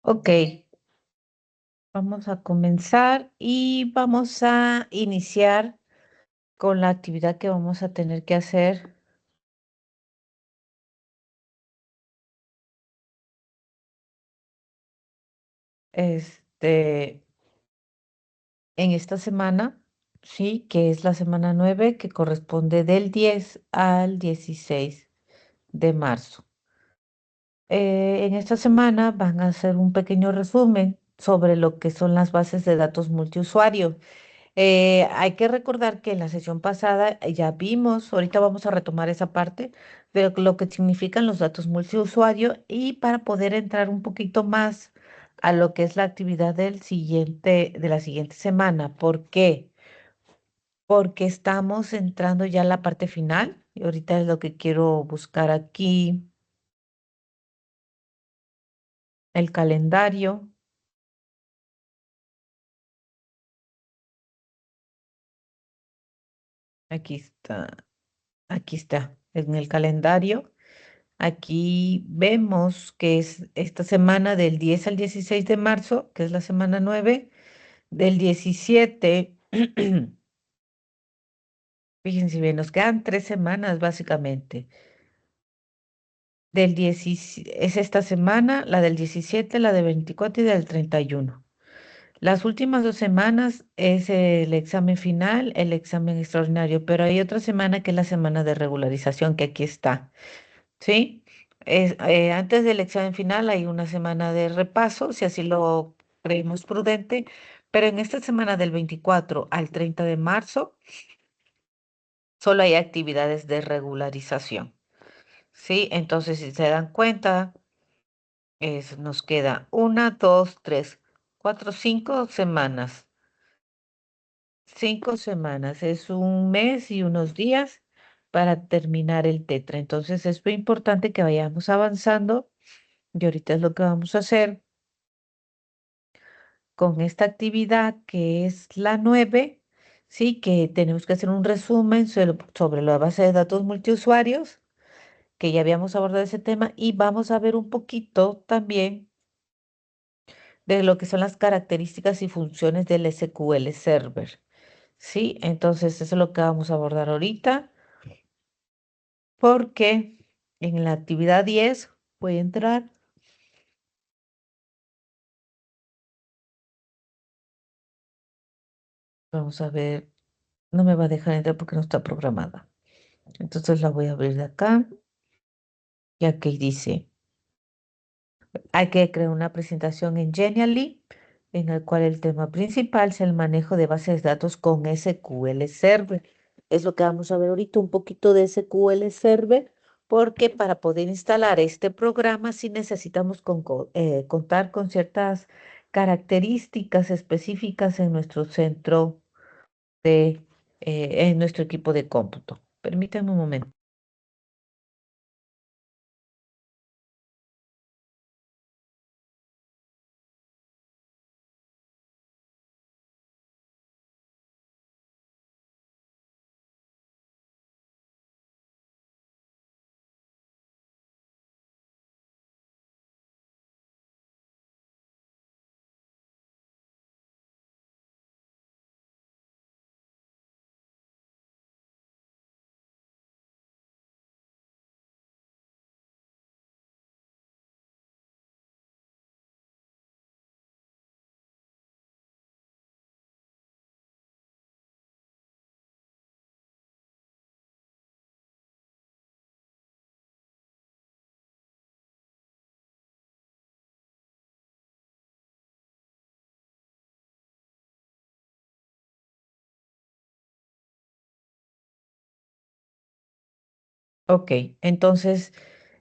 Ok, vamos a comenzar y vamos a iniciar con la actividad que vamos a tener que hacer este, en esta semana, sí, que es la semana 9, que corresponde del 10 al 16 de marzo. En esta semana van a hacer un pequeño resumen sobre lo que son las bases de datos multiusuario. Hay que recordar que en la sesión pasada ya vimos, ahorita vamos a retomar esa parte de lo que significan los datos multiusuario y para poder entrar un poquito más a lo que es la actividad de la siguiente semana. ¿Por qué? Porque estamos entrando ya a la parte final y ahorita es lo que quiero buscar aquí, el calendario. Aquí está, aquí está, en el calendario. Aquí vemos que es esta semana del 10 al 16 de marzo, que es la semana 9 del 17. Fíjense bien, nos quedan 3 semanas básicamente. Del 17 es esta semana, la del 17, la de 24 y del 31. Las últimas 2 semanas es el examen final, el examen extraordinario, pero hay otra semana que es la semana de regularización, que aquí está. ¿Sí? Antes del examen final hay una semana de repaso, si así lo creemos prudente, pero en esta semana del 24 al 30 de marzo solo hay actividades de regularización. ¿Sí? Entonces, si se dan cuenta, nos queda 1, 2, 3, 4, 5 semanas. 5 semanas, es un mes y unos días para terminar el tetra. Entonces, es muy importante que vayamos avanzando. Y ahorita es lo que vamos a hacer con esta actividad que es la 9, sí, que tenemos que hacer un resumen sobre la base de datos multiusuarios, que ya habíamos abordado ese tema, y vamos a ver un poquito también de lo que son las características y funciones del SQL Server, sí. Entonces, eso es lo que vamos a abordar ahorita, porque en la actividad 10 voy a entrar, vamos a ver, no me va a dejar entrar porque no está programada. Entonces la voy a abrir de acá. Y aquí dice, hay que crear una presentación en Genially, en el cual el tema principal es el manejo de bases de datos con SQL Server. Es lo que vamos a ver ahorita, un poquito de SQL Server, porque para poder instalar este programa sí necesitamos contar con ciertas características específicas en nuestro centro en nuestro equipo de cómputo. Permítanme un momento. Ok, entonces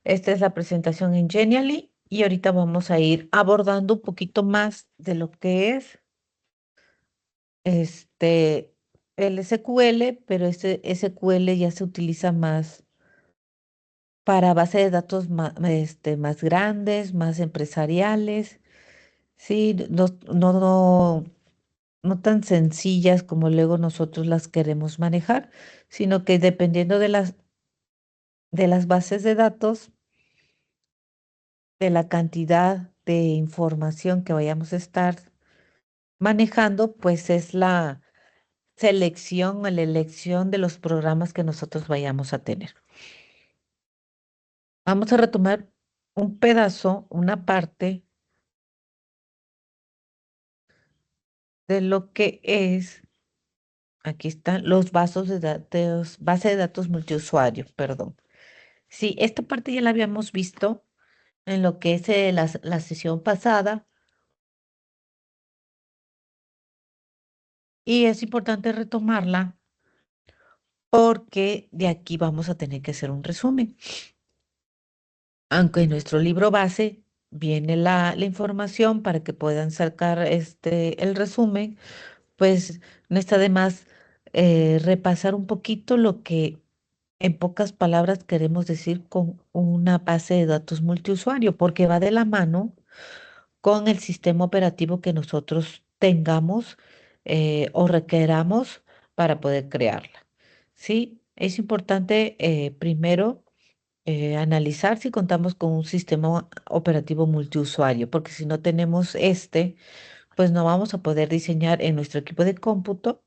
esta es la presentación en Genially y ahorita vamos a ir abordando un poquito más de lo que es este el SQL, pero este SQL ya se utiliza más para base de datos más grandes, más empresariales, sí, no tan sencillas como luego nosotros las queremos manejar, sino que dependiendo de las bases de datos, de la cantidad de información que vayamos a estar manejando, pues es la selección o la elección de los programas que nosotros vayamos a tener. Vamos a retomar un pedazo, una parte de lo que es, aquí están los vasos de datos, base de datos multiusuario, perdón. Sí, esta parte ya la habíamos visto en lo que es la sesión pasada y es importante retomarla porque de aquí vamos a tener que hacer un resumen. Aunque en nuestro libro base viene la información para que puedan sacar el resumen, pues no está de más repasar un poquito lo que en pocas palabras queremos decir con una base de datos multiusuario, porque va de la mano con el sistema operativo que nosotros tengamos o requeramos para poder crearla. ¿Sí? Es importante primero analizar si contamos con un sistema operativo multiusuario, porque si no tenemos pues no vamos a poder diseñar en nuestro equipo de cómputo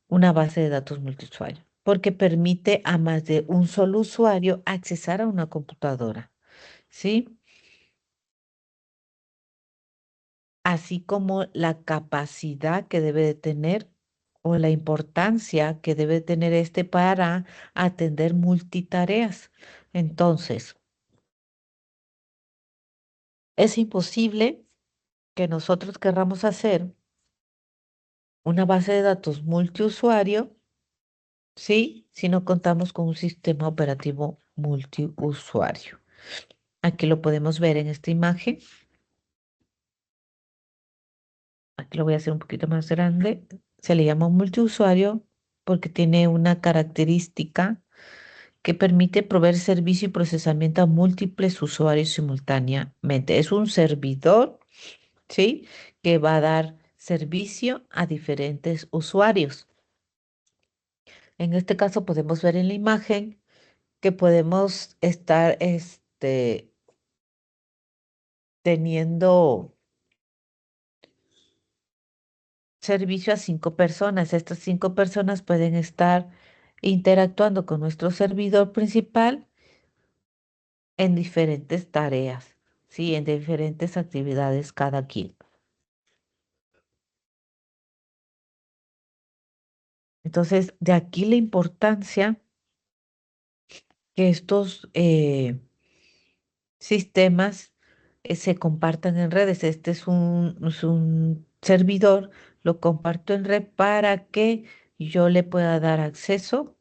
una base de datos multiusuario, porque permite a más de un solo usuario accesar a una computadora, ¿sí? Así como la capacidad que debe de tener o la importancia que debe tener para atender multitareas. Entonces, es imposible que nosotros querramos hacer una base de datos multiusuario, ¿sí? Si no contamos con un sistema operativo multiusuario. Aquí lo podemos ver en esta imagen. Aquí lo voy a hacer un poquito más grande. Se le llama multiusuario porque tiene una característica que permite proveer servicio y procesamiento a múltiples usuarios simultáneamente. Es un servidor, ¿sí? Que va a dar servicio a diferentes usuarios. En este caso podemos ver en la imagen que podemos estar teniendo servicio a 5 personas. Estas 5 personas pueden estar interactuando con nuestro servidor principal en diferentes tareas, ¿sí? En diferentes actividades cada quien. Entonces, de aquí la importancia que estos sistemas se compartan en redes. Este es un servidor, lo comparto en red para que yo le pueda dar acceso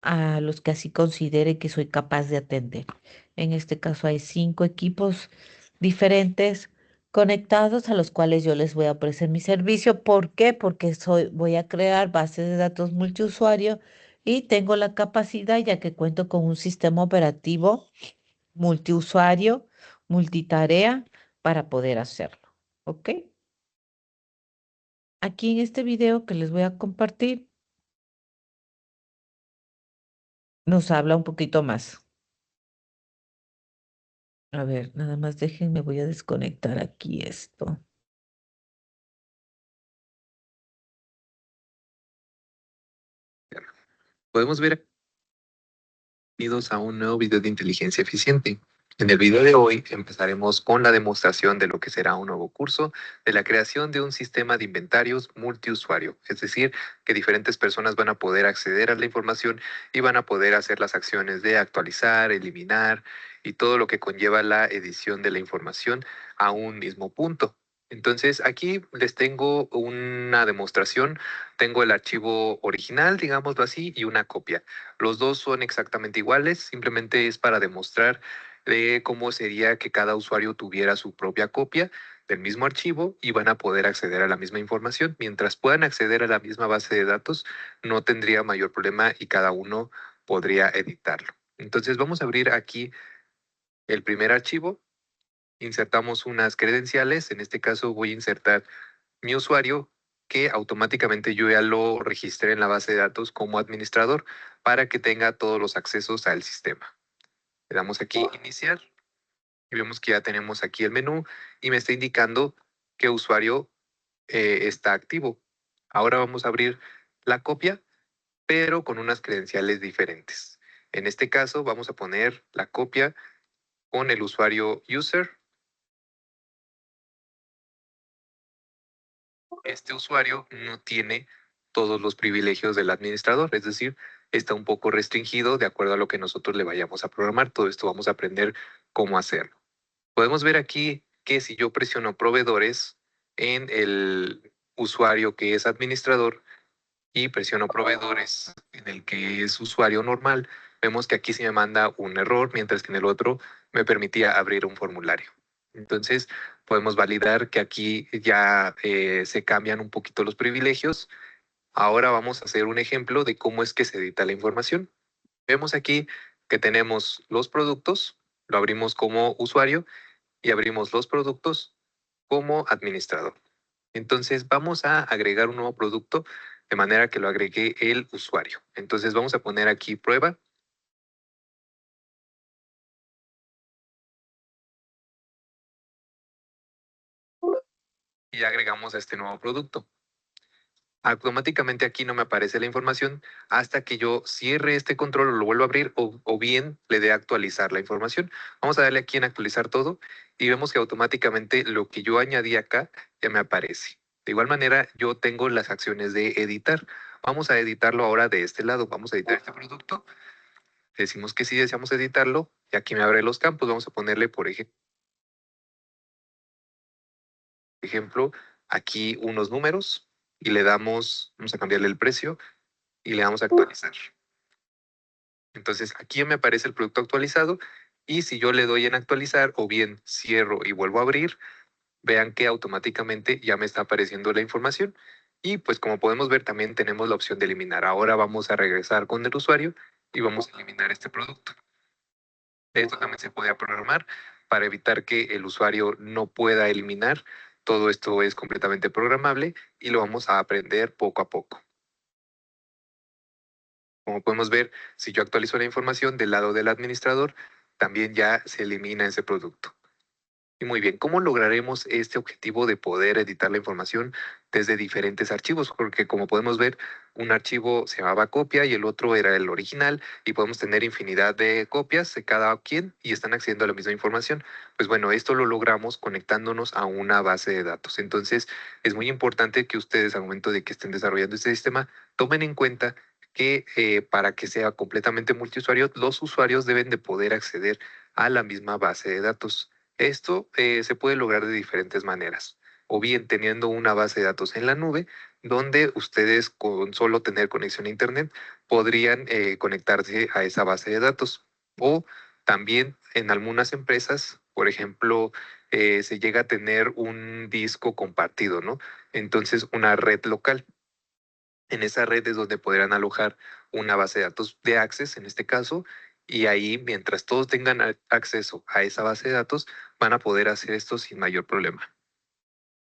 a los que así considere que soy capaz de atender. En este caso hay 5 equipos diferentes conectados a los cuales yo les voy a ofrecer mi servicio. ¿Por qué? Porque voy a crear bases de datos multiusuario y tengo la capacidad, ya que cuento con un sistema operativo multiusuario, multitarea para poder hacerlo. ¿Ok? Aquí en este video que les voy a compartir nos habla un poquito más. A ver, nada más déjenme, voy a desconectar aquí esto. Podemos ver bienvenidos a un nuevo video de inteligencia eficiente. En el video de hoy empezaremos con la demostración de lo que será un nuevo curso de la creación de un sistema de inventarios multiusuario, es decir, que diferentes personas van a poder acceder a la información y van a poder hacer las acciones de actualizar, eliminar y todo lo que conlleva la edición de la información a un mismo punto. Entonces, aquí les tengo una demostración. Tengo el archivo original, digámoslo así, y una copia. Los dos son exactamente iguales, simplemente es para demostrar cómo sería que cada usuario tuviera su propia copia del mismo archivo y van a poder acceder a la misma información. Mientras puedan acceder a la misma base de datos, no tendría mayor problema y cada uno podría editarlo. Entonces vamos a abrir aquí el primer archivo, insertamos unas credenciales, en este caso voy a insertar mi usuario que automáticamente yo ya lo registré en la base de datos como administrador para que tenga todos los accesos al sistema. Le damos aquí iniciar Y vemos que ya tenemos aquí el menú y me está indicando qué usuario está activo. Ahora vamos a abrir la copia, pero con unas credenciales diferentes. En este caso vamos a poner la copia con el usuario user. Este usuario no tiene todos los privilegios del administrador, es decir, está un poco restringido de acuerdo a lo que nosotros le vayamos a programar. Todo esto vamos a aprender cómo hacerlo. Podemos ver aquí que si yo presiono proveedores en el usuario que es administrador y presiono proveedores en el que es usuario normal, vemos que aquí sí me manda un error, mientras que en el otro me permitía abrir un formulario. Entonces, podemos validar que aquí ya se cambian un poquito los privilegios. Ahora vamos a hacer un ejemplo de cómo es que se edita la información. Vemos aquí que tenemos los productos, lo abrimos como usuario y abrimos los productos como administrador. Entonces vamos a agregar un nuevo producto de manera que lo agregue el usuario. Entonces vamos a poner aquí prueba y agregamos a este nuevo producto. Automáticamente aquí no me aparece la información hasta que yo cierre este control o lo vuelvo a abrir o bien le dé a actualizar la información. Vamos a darle aquí en actualizar todo y vemos que automáticamente lo que yo añadí acá ya me aparece. De igual manera, yo tengo las acciones de editar. Vamos a editarlo ahora de este lado. Vamos a editar este producto. Decimos que sí deseamos editarlo y aquí me abre los campos. Vamos a ponerle, por ejemplo, aquí unos números y le damos, vamos a cambiarle el precio y le damos a actualizar. Entonces aquí me aparece el producto actualizado y si yo le doy en actualizar o bien cierro y vuelvo a abrir, vean que automáticamente ya me está apareciendo la información. Y pues como podemos ver también tenemos la opción de eliminar. Ahora vamos a regresar con el usuario y vamos a eliminar este producto. Esto también se puede programar para evitar que el usuario no pueda eliminar. Todo esto es completamente programable y lo vamos a aprender poco a poco. Como podemos ver, si yo actualizo la información del lado del administrador, también ya se elimina ese producto. Y muy bien, ¿cómo lograremos este objetivo de poder editar la información desde diferentes archivos? Porque como podemos ver, un archivo se llamaba copia y el otro era el original y podemos tener infinidad de copias de cada quien y están accediendo a la misma información. Pues bueno, esto lo logramos conectándonos a una base de datos. Entonces, es muy importante que ustedes al momento de que estén desarrollando este sistema tomen en cuenta que para que sea completamente multiusuario, los usuarios deben de poder acceder a la misma base de datos. Esto se puede lograr de diferentes maneras, o bien teniendo una base de datos en la nube, donde ustedes con solo tener conexión a Internet podrían conectarse a esa base de datos. O también en algunas empresas, por ejemplo, se llega a tener un disco compartido, ¿no? Entonces, una red local. En esa red es donde podrán alojar una base de datos de Access, en este caso, y ahí, mientras todos tengan acceso a esa base de datos, van a poder hacer esto sin mayor problema.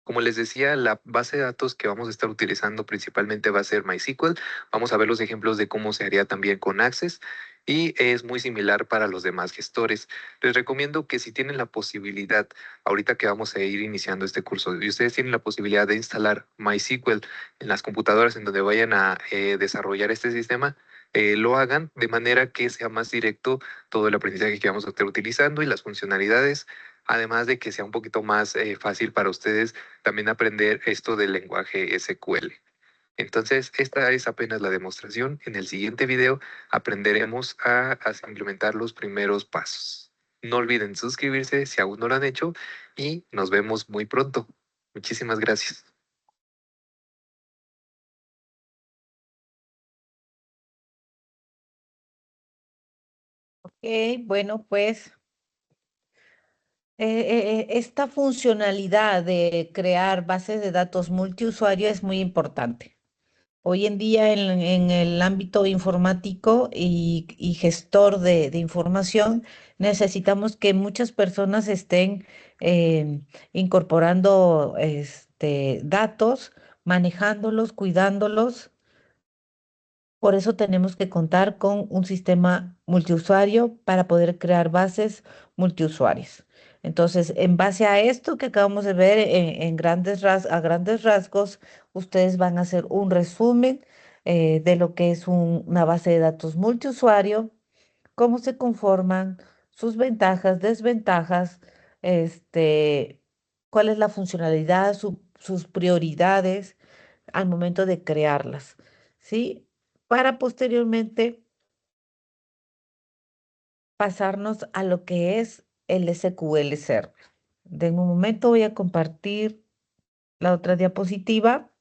Como les decía, la base de datos que vamos a estar utilizando principalmente va a ser MySQL. Vamos a ver los ejemplos de cómo se haría también con Access y es muy similar para los demás gestores. Les recomiendo que si tienen la posibilidad, ahorita que vamos a ir iniciando este curso, y ustedes tienen la posibilidad de instalar MySQL en las computadoras en donde vayan a desarrollar este sistema, lo hagan de manera que sea más directo todo el aprendizaje que vamos a estar utilizando y las funcionalidades, además de que sea un poquito más fácil para ustedes también aprender esto del lenguaje SQL. Entonces, esta es apenas la demostración. En el siguiente video aprenderemos a implementar los primeros pasos. No olviden suscribirse si aún no lo han hecho y nos vemos muy pronto. Muchísimas gracias. Ok, bueno, pues esta funcionalidad de crear bases de datos multiusuario es muy importante. Hoy en día en el ámbito informático y gestor de información necesitamos que muchas personas estén incorporando datos, manejándolos, cuidándolos. Por eso tenemos que contar con un sistema multiusuario para poder crear bases multiusuarias. Entonces, en base a esto que acabamos de ver a grandes rasgos, ustedes van a hacer un resumen de lo que es una base de datos multiusuario, cómo se conforman, sus ventajas, desventajas, este, cuál es la funcionalidad, sus prioridades al momento de crearlas, ¿sí? Para posteriormente pasarnos a lo que es el SQL Server. De un momento voy a compartir la otra diapositiva.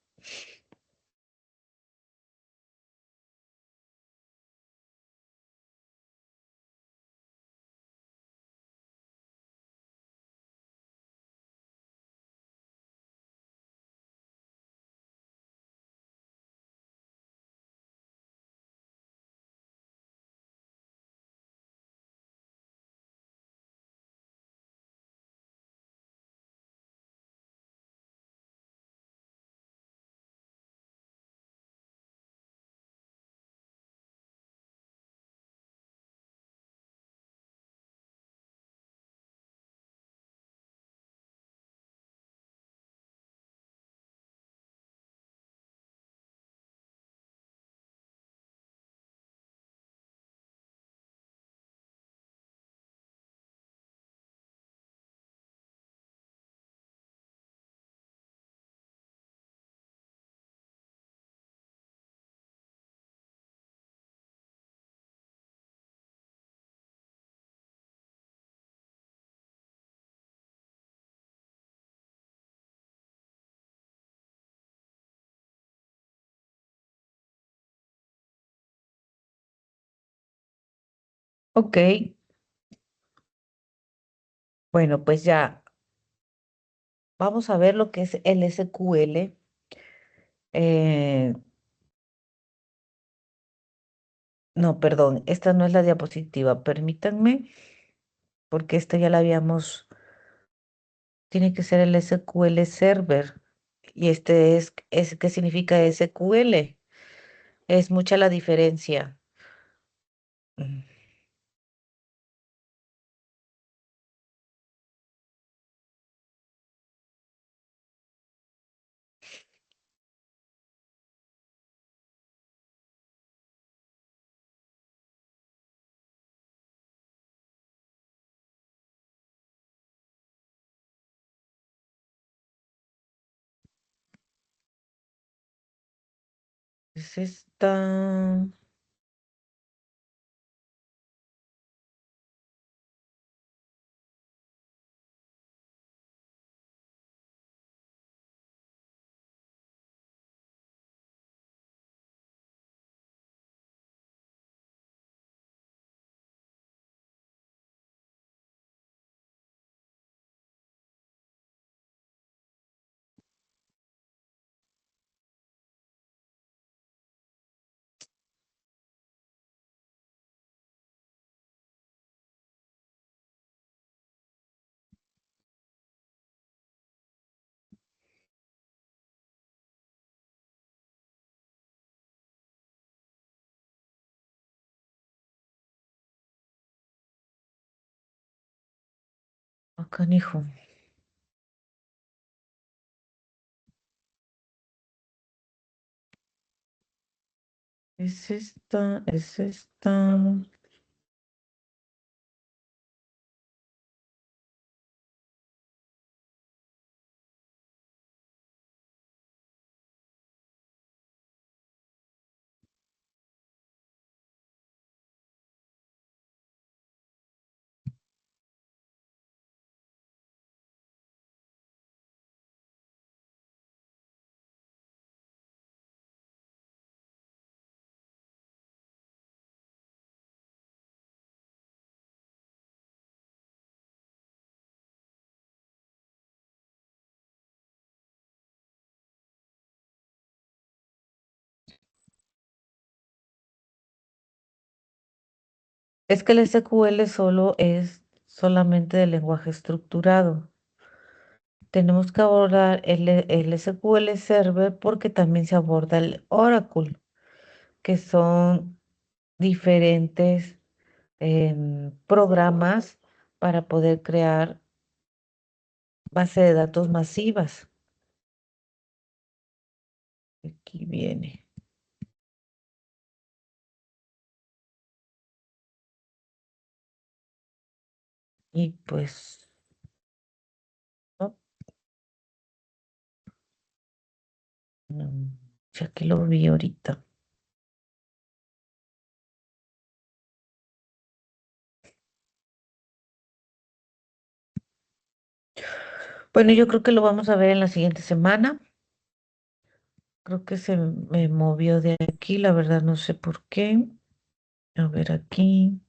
Ok, bueno, pues ya vamos a ver lo que es el SQL. Eh, no, perdón, esta no es la diapositiva. Permítanme, porque esta ya la habíamos. Tiene que ser el SQL Server. Y ¿qué significa SQL? Es mucha la diferencia. Mm, Es esta. Acá, hijo. Es esta, es esta. Es que el SQL solo es solamente de lenguaje estructurado. Tenemos que abordar el SQL Server porque también se aborda el Oracle, que son diferentes programas para poder crear. base de datos masivas. Aquí viene. Y pues, no, no, ya que lo vi ahorita. Bueno, yo creo que lo vamos a ver en la siguiente semana. Creo que se me movió de aquí, la verdad no sé por qué. A ver aquí.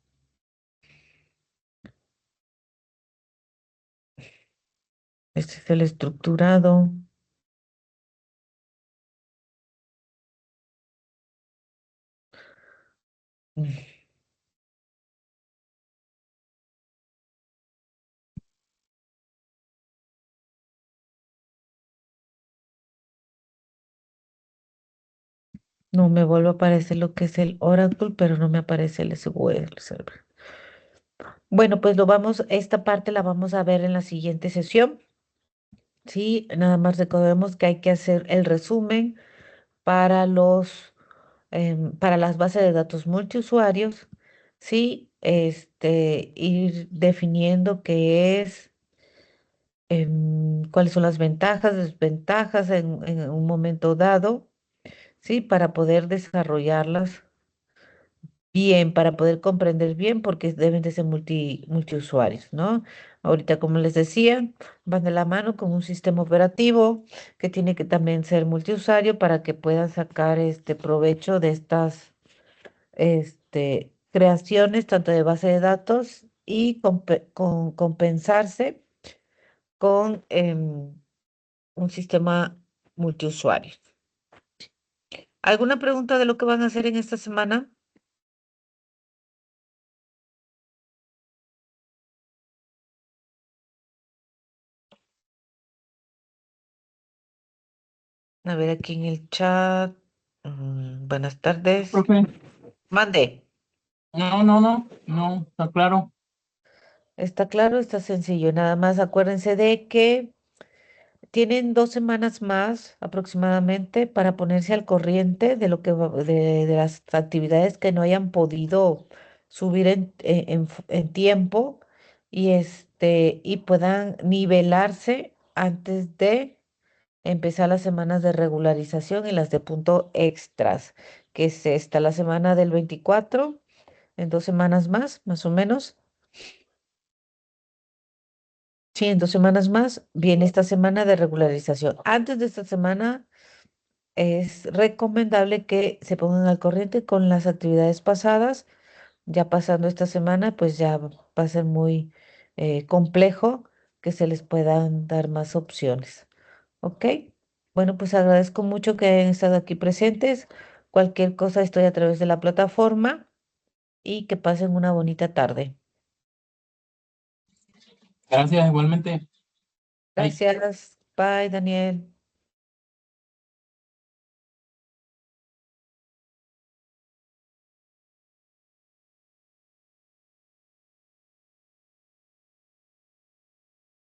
Este es el estructurado. Mm, No me vuelve a aparecer lo que es el Oracle, pero no me aparece el SQL Server. Bueno, pues esta parte la vamos a ver en la siguiente sesión. Sí, nada más recordemos que hay que hacer el resumen para para las bases de datos multiusuarios. Sí, ir definiendo cuáles son las ventajas, desventajas en un momento dado, sí, para poder desarrollarlas bien, para poder comprender bien, porque deben de ser multiusuarios, ¿no? Ahorita, como les decía, van de la mano con un sistema operativo que tiene que también ser multiusuario para que puedan sacar este provecho de estas creaciones, tanto de base de datos y compensarse con un sistema multiusuario. ¿Alguna pregunta de lo que van a hacer en esta semana? A ver, aquí en el chat. Buenas tardes. Profe, Mande. no, está claro. Está claro, está sencillo. Nada más acuérdense de que tienen 2 semanas más aproximadamente para ponerse al corriente de lo que de las actividades que no hayan podido subir en tiempo y puedan nivelarse antes de empezar las semanas de regularización y las de punto extras, que es esta, la semana del 24, en 2 semanas más o menos. Sí, en 2 semanas más viene esta semana de regularización. Antes de esta semana es recomendable que se pongan al corriente con las actividades pasadas. Ya pasando esta semana, pues ya va a ser muy complejo que se les puedan dar más opciones. ¿Ok? Bueno, pues agradezco mucho que hayan estado aquí presentes. Cualquier cosa estoy a través de la plataforma y que pasen una bonita tarde. Gracias, igualmente. Bye. Gracias. Bye, Daniel.